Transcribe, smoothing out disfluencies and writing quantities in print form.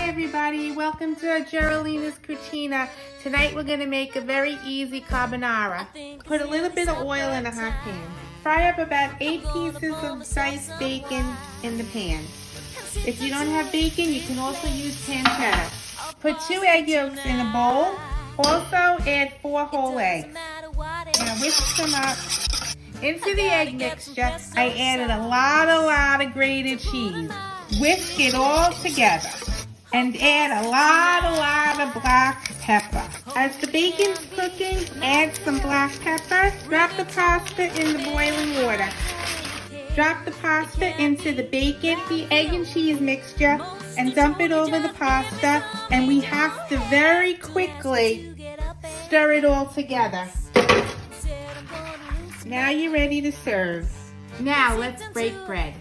Hi everybody, welcome to Geralinas Cucina. Tonight we're going to make a very easy carbonara. Put a little bit of oil in a hot pan. Fry up about 8 pieces of diced bacon in the pan. If you don't have bacon, you can also use pancetta. Put 2 egg yolks in a bowl. Also add 4 whole eggs. Now whisk them up. Into the egg mixture, I added a lot of grated cheese. Whisk it all together and add a lot of black pepper. As the bacon's cooking, add some black pepper. Drop the pasta in the boiling water. Drop the pasta into the bacon, the egg and cheese mixture, and dump it over the pasta. And we have to very quickly stir it all together. Now you're ready to serve. Now let's break bread.